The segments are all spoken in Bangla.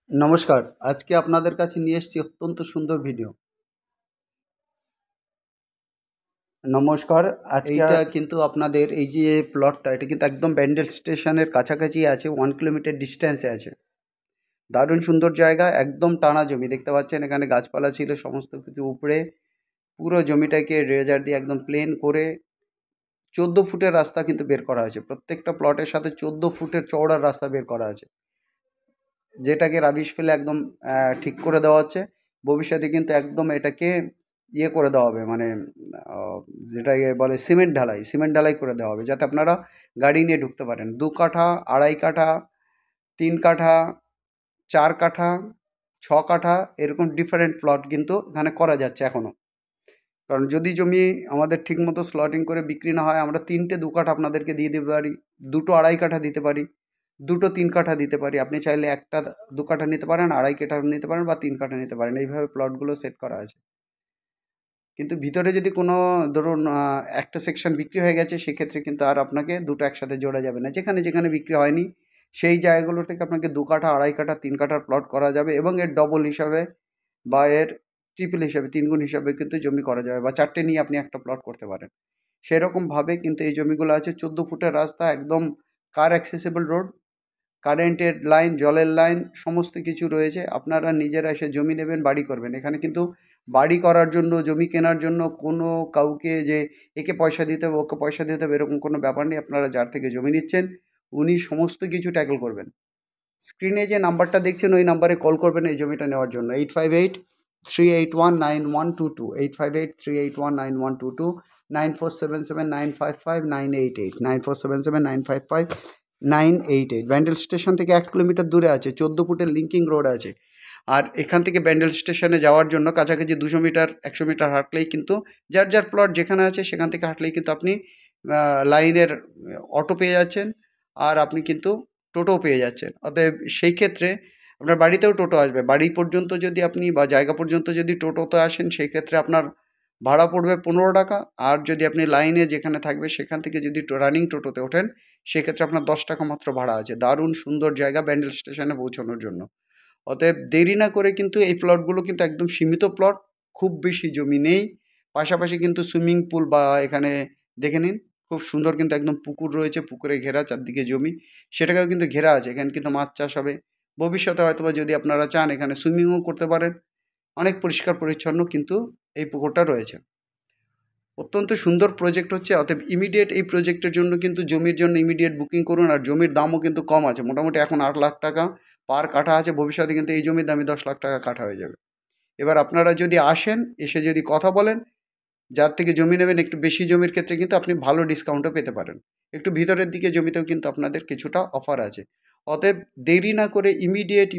নমস্কার। আজকে আপনাদের কাছে নিয়ে এসেছি অত্যন্ত সুন্দর ভিডিও। নমস্কার। এইটা কিন্তু আপনাদের এই যে প্লটটা, এটা কিন্তু একদম ব্যান্ডেল স্টেশনের কাছাকাছি আছে, 1 কিলোমিটার ডিস্ট্যান্সে আছে। দারুণ সুন্দর জায়গা, একদম টানা জমি দেখতে পাচ্ছেন। এখানে গাছপালা ছিল সমস্ত কিছু উপড়ে পুরো জমিটাকে রেজার দিয়ে একদম প্লেন করে 14 ফুটের রাস্তা কিন্তু বের করা হয়েছে। প্রত্যেকটা প্লটের সাথে 14 ফুটের চওড়া রাস্তা বের করা আছে, যেটাকে রাবিশ ফেলে একদম ঠিক করে দেওয়া হচ্ছে। ভবিষ্যতে কিন্তু একদম এটাকে ইয়ে করে দেওয়া হবে, মানে আহ, যেটাকে বলে সিমেন্ট ঢালাই করে দেওয়া হবে, যাতে আপনারা গাড়ি নিয়ে ঢুকতে পারেন। 2 কাঠা, 2.5 কাঠা, 3 কাঠা, 4 কাঠা, 6 কাঠা, এরকম ডিফারেন্ট প্লট কিন্তু এখানে করা যাচ্ছে এখনও। কারণ যদি জমি আমাদের ঠিকমতো স্লটিং করে বিক্রি না হয়, আমরা 3টে 2 কাঠা আপনাদেরকে দিয়ে দিতে পারি, 2টো 2.5 কাঠা দিতে পারি, 2টো 3 কাঠা দিতে পারি। আপনি চাইলে একটা 2 কাঠা নিতে পারেন, 2.5 কাঠা নিতে পারেন, বা 3 কাঠা নিতে পারেন। এইভাবে প্লটগুলো সেট করা আছে। কিন্তু ভিতরে যদি কোনো ধরুন একটা সেকশন বিক্রি হয়ে গেছে, সেক্ষেত্রে কিন্তু আর আপনাকে দুটো একসাথে জোড়া যাবে না। যেখানে যেখানে বিক্রি হয়নি সেই জায়গাগুলো থেকে আপনাকে 2 কাঠা, 2.5 কাঠা, 3 কাঠার প্লট করা যাবে, এবং এর ডবল হিসাবে বা এর ট্রিপল হিসাবে, 3 গুণ হিসাবে কিন্তু জমি করা যাবে, বা 4টে নিয়ে আপনি একটা প্লট করতে পারেন। সেরকমভাবে কিন্তু এই জমিগুলো আছে। 14 ফুটের রাস্তা, একদম কার অ্যাক্সেসিবল রোড, কারেন্টের লাইন, জলের লাইন, সমস্ত কিছু রয়েছে। আপনারা নিজেরা এসে জমি নেবেন, বাড়ি করবেন। এখানে কিন্তু বাড়ি করার জন্য, জমি কেনার জন্য কোনো কাউকে যে একে পয়সা দিতে হবে, ওকে পয়সা দিতে হবে, এরকম কোনো ব্যাপার নেই। আপনারা যার থেকে জমি নিচ্ছেন উনি সমস্ত কিছু ট্যাকল করবেন। স্ক্রিনে যে নাম্বারটা দেখছেন ওই নাম্বারে কল করবেন এই জমিটা নেওয়ার জন্য। 8583819122, 8583819122, 9477955988, 9477955988। ব্যান্ডেল স্টেশন থেকে 1 কিলোমিটার দূরে আছে, 14 ফুটের লিঙ্কিং রোড আছে। আর এখান থেকে ব্যান্ডেল স্টেশনে যাওয়ার জন্য কাছাকাছি 200 মিটার, 100 মিটার হাঁটলেই কিন্তু, যার যার প্লট যেখানে আছে সেখান থেকে হাঁটলেই কিন্তু আপনি লাইনের অটো পেয়ে যাচ্ছেন, আর আপনি কিন্তু টোটোও পেয়ে যাচ্ছেন। অতএব সেই ক্ষেত্রে আপনার বাড়িতেও টোটো আসবে। বাড়ি পর্যন্ত যদি আপনি, বা জায়গা পর্যন্ত যদি টোটোতে আসেন, সেই ক্ষেত্রে আপনার ভাড়া পড়বে 15 টাকা। আর যদি আপনি লাইনে যেখানে থাকবে সেখান থেকে যদি রানিং টোটোতে ওঠেন, সেক্ষেত্রে আপনার 10 টাকা মাত্র ভাড়া আছে। দারুণ সুন্দর জায়গা ব্যান্ডেল স্টেশনে পৌঁছানোর জন্য। অতএব দেরি না করে কিন্তু এই প্লটগুলো কিন্তু একদম সীমিত প্লট, খুব বেশি জমি নেই। পাশাপাশি কিন্তু সুইমিং পুল, বা এখানে দেখে নিন খুব সুন্দর কিন্তু একদম পুকুর রয়েছে, পুকুরে ঘেরা চারদিকে জমি, সেটাকেও কিন্তু ঘেরা আছে। এখানে কিন্তু মাছ চাষ হবে। ভবিষ্যতে হয়তোবা যদি আপনারা চান এখানে সুইমিংও করতে পারেন। অনেক পরিষ্কার পরিচ্ছন্ন কিন্তু এই পুকুরটা রয়েছে। অত্যন্ত সুন্দর প্রজেক্ট হচ্ছে। অতএব ইমিডিয়েট এই প্রজেক্টের জন্য কিন্তু জমির জন্য ইমিডিয়েট বুকিং করুন। আর জমির দামও কিন্তু কম আছে, মোটামুটি এখন 8 লাখ টাকা পার কাঠা আছে। ভবিষ্যতে কিন্তু এই জমির দামই 10 লাখ টাকা কাঠা হয়ে যাবে। এবার আপনারা যদি আসেন, এসে যদি কথা বলেন, যার থেকে জমি নেবেন একটু বেশি জমির ক্ষেত্রে কিন্তু আপনি ভালো ডিসকাউন্টও পেতে পারেন। একটু ভিতরের দিকে জমিতেও কিন্তু আপনাদের কিছুটা অফার আছে। অতএব দেরি না করে ইমিডিয়েট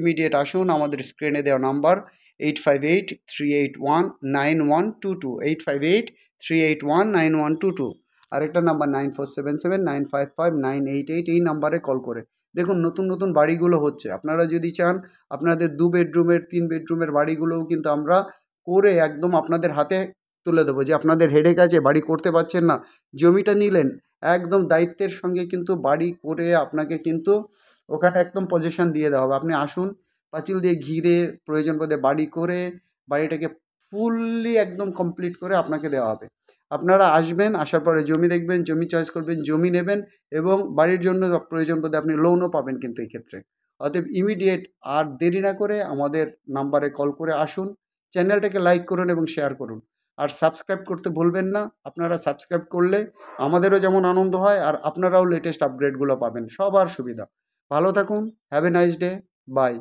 আসুন। আমাদের স্ক্রিনে দেওয়া নাম্বার 8583819122, 8583819122। আরেকটা নাম্বার 9477955988, এই নাম্বারে কল করে দেখুন। নতুন নতুন বাড়িগুলো হচ্ছে। আপনারা যদি চান আপনাদের 2 বেডরুমের, 3 বেডরুমের বাড়িগুলোও কিন্তু আমরা করে একদম আপনাদের হাতে তুলে দেবো। যে আপনাদের হেডেক আছে, বাড়ি করতে পারছেন না, জমিটা নিলেন, একদম দায়িত্বের সঙ্গে কিন্তু বাড়ি করে আপনাকে কিন্তু ওখানে একদম পজিশন দিয়ে দেওয়া হবে। আপনি আসুন, পাঁচিল দিয়ে ঘিরে প্রয়োজন বোধে বাড়ি করে বাড়িটাকে ফুললি একদম কমপ্লিট করে আপনাকে দেওয়া হবে। আপনারা আসবেন, আসার পরে জমি দেখবেন, জমি চয়েস করবেন, জমি নেবেন, এবং বাড়ির জন্য প্রয়োজন বোধে আপনি লোনও পাবেন কিন্তু এই ক্ষেত্রে। অতএব ইমিডিয়েট আর দেরি না করে আমাদের নাম্বারে কল করে আসুন। চ্যানেলটাকে লাইক করুন এবং শেয়ার করুন। আর সাবস্ক্রাইব করতে ভুলবেন না। আপনারা সাবস্ক্রাইব করলে আমাদেরও যেমন আনন্দ হয়, আর আপনারাও লেটেস্ট আপগ্রেডগুলো পাবেন, সবার সুবিধা। ভালো থাকুন। Have a nice day. By.